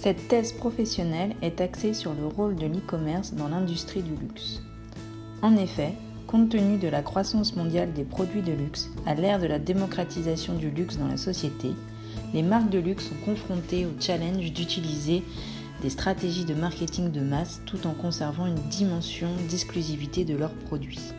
Cette thèse professionnelle est axée sur le rôle de l'e-commerce dans l'industrie du luxe. En effet, compte tenu de la croissance mondiale des produits de luxe, à l'ère de la démocratisation du luxe dans la société, les marques de luxe sont confrontées au challenge d'utiliser des stratégies de marketing de masse tout en conservant une dimension d'exclusivité de leurs produits.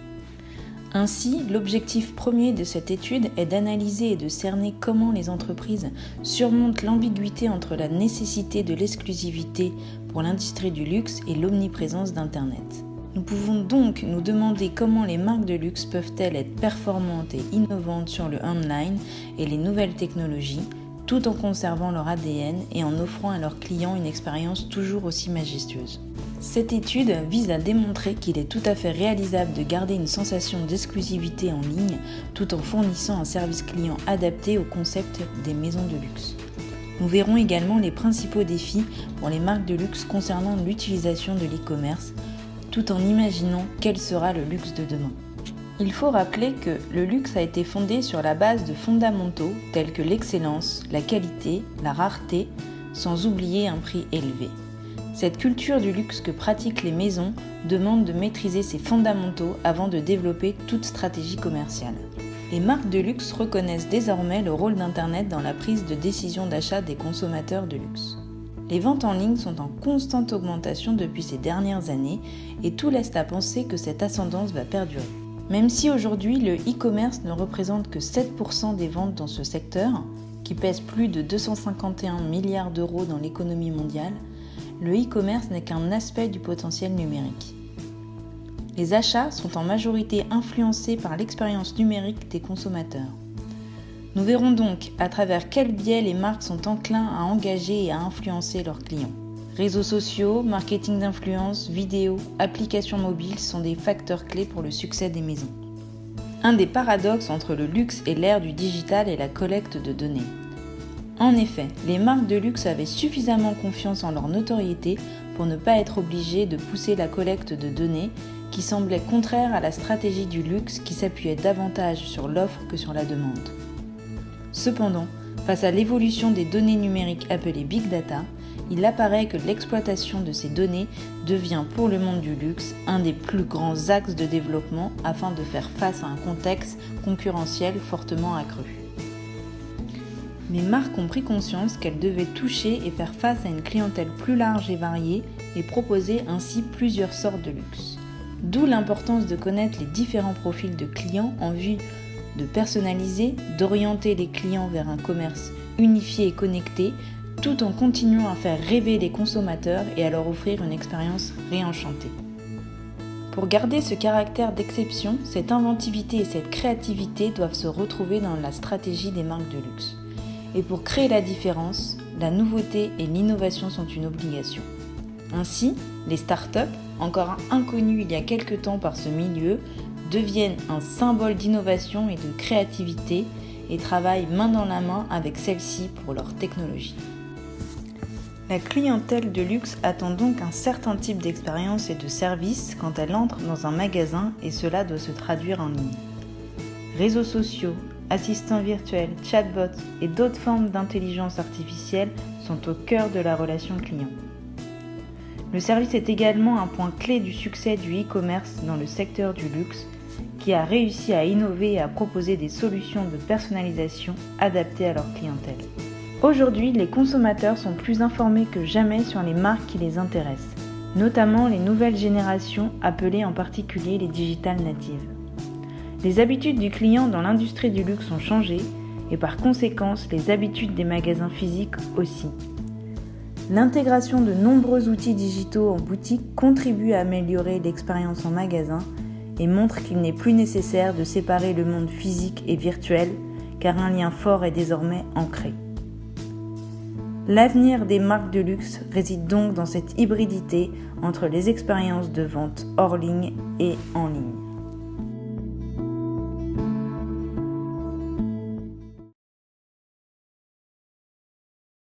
Ainsi, l'objectif premier de cette étude est d'analyser et de cerner comment les entreprises surmontent l'ambiguïté entre la nécessité de l'exclusivité pour l'industrie du luxe et l'omniprésence d'Internet. Nous pouvons donc nous demander comment les marques de luxe peuvent-elles être performantes et innovantes sur le online et les nouvelles technologies, tout en conservant leur ADN et en offrant à leurs clients une expérience toujours aussi majestueuse. Cette étude vise à démontrer qu'il est tout à fait réalisable de garder une sensation d'exclusivité en ligne tout en fournissant un service client adapté au concept des maisons de luxe. Nous verrons également les principaux défis pour les marques de luxe concernant l'utilisation de l'e-commerce, tout en imaginant quel sera le luxe de demain. Il faut rappeler que le luxe a été fondé sur la base de fondamentaux tels que l'excellence, la qualité, la rareté, sans oublier un prix élevé. Cette culture du luxe que pratiquent les maisons demande de maîtriser ces fondamentaux avant de développer toute stratégie commerciale. Les marques de luxe reconnaissent désormais le rôle d'Internet dans la prise de décision d'achat des consommateurs de luxe. Les ventes en ligne sont en constante augmentation depuis ces dernières années et tout laisse à penser que cette ascendance va perdurer. Même si aujourd'hui le e-commerce ne représente que 7% des ventes dans ce secteur, qui pèse plus de 251 milliards d'euros dans l'économie mondiale, le e-commerce n'est qu'un aspect du potentiel numérique. Les achats sont en majorité influencés par l'expérience numérique des consommateurs. Nous verrons donc à travers quel biais les marques sont enclins à engager et à influencer leurs clients. Réseaux sociaux, marketing d'influence, vidéos, applications mobiles sont des facteurs clés pour le succès des maisons. Un des paradoxes entre le luxe et l'ère du digital est la collecte de données. En effet, les marques de luxe avaient suffisamment confiance en leur notoriété pour ne pas être obligées de pousser la collecte de données qui semblait contraire à la stratégie du luxe qui s'appuyait davantage sur l'offre que sur la demande. Cependant, face à l'évolution des données numériques appelées Big Data, il apparaît que l'exploitation de ces données devient pour le monde du luxe un des plus grands axes de développement afin de faire face à un contexte concurrentiel fortement accru. Les marques ont pris conscience qu'elles devaient toucher et faire face à une clientèle plus large et variée et proposer ainsi plusieurs sortes de luxe. D'où l'importance de connaître les différents profils de clients en vue de personnaliser, d'orienter les clients vers un commerce unifié et connecté, tout en continuant à faire rêver les consommateurs et à leur offrir une expérience réenchantée. Pour garder ce caractère d'exception, cette inventivité et cette créativité doivent se retrouver dans la stratégie des marques de luxe. Et pour créer la différence, la nouveauté et l'innovation sont une obligation. Ainsi, les startups, encore inconnues il y a quelque temps par ce milieu, deviennent un symbole d'innovation et de créativité et travaillent main dans la main avec celle-ci pour leur technologie. La clientèle de luxe attend donc un certain type d'expérience et de service quand elle entre dans un magasin et cela doit se traduire en ligne. Réseaux sociaux, assistants virtuels, chatbots et d'autres formes d'intelligence artificielle sont au cœur de la relation client. Le service est également un point clé du succès du e-commerce dans le secteur du luxe qui a réussi à innover et à proposer des solutions de personnalisation adaptées à leur clientèle. Aujourd'hui, les consommateurs sont plus informés que jamais sur les marques qui les intéressent, notamment les nouvelles générations appelées en particulier les digital natives. Les habitudes du client dans l'industrie du luxe ont changé et par conséquence les habitudes des magasins physiques aussi. L'intégration de nombreux outils digitaux en boutique contribue à améliorer l'expérience en magasin et montre qu'il n'est plus nécessaire de séparer le monde physique et virtuel car un lien fort est désormais ancré. L'avenir des marques de luxe réside donc dans cette hybridité entre les expériences de vente hors ligne et en ligne.